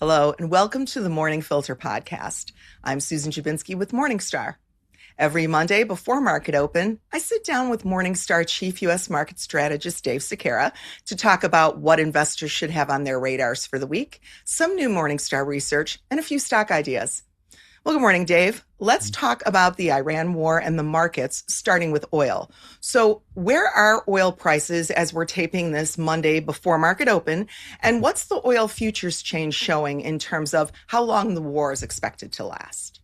Hello, and welcome to the Morning Filter podcast. I'm Susan Jabinski with Morningstar. Every Monday before market open, I sit down with Morningstar Chief U.S. Market Strategist Dave Sequeira to talk about what investors should have on their radars for the week, some new Morningstar research, and a few stock ideas. Well, good morning, Dave. Let's talk about the Iran war and the markets, starting with oil. So where are oil prices as we're taping this Monday before market open? And what's the oil futures change showing in terms of how long the war is expected to last?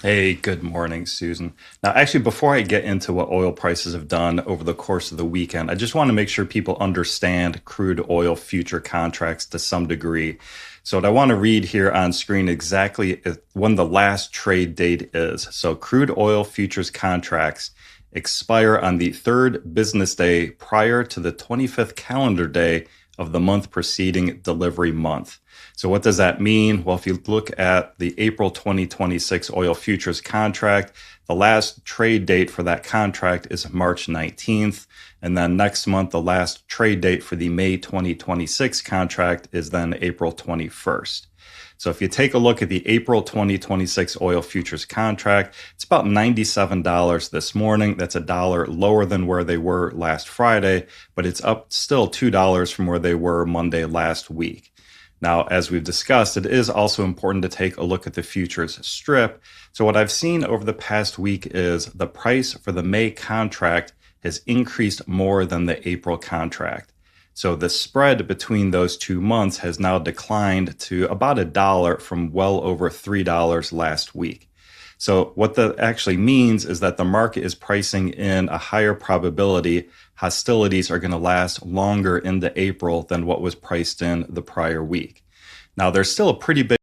Hey, good morning, Susan. Now, actually, before I get into what oil prices have done over the course of the weekend, I just want to make sure people understand crude oil future contracts to some degree. So what I want to read here on screen exactly when the last trade date is. So crude oil futures contracts expire on the third business day prior to the 25th calendar day of the month preceding delivery month. So what does that mean? Well, if you look at the April 2026 oil futures contract, the last trade date for that contract is March 19th. And then next month, the last trade date for the May 2026 contract is then April 21st. So if you take a look at the April 2026 oil futures contract, it's about $97 this morning. That's $1 lower than where they were last Friday, but it's up still $2 from where they were Monday last week. Now, as we've discussed, it is also important to take a look at the futures strip. So what I've seen over the past week is the price for the May contract has increased more than the April contract. So the spread between those 2 months has now declined to about $1 from well over $3 last week. So what that actually means is that the market is pricing in a higher probability hostilities are going to last longer into April than what was priced in the prior week. Now, there's still a pretty big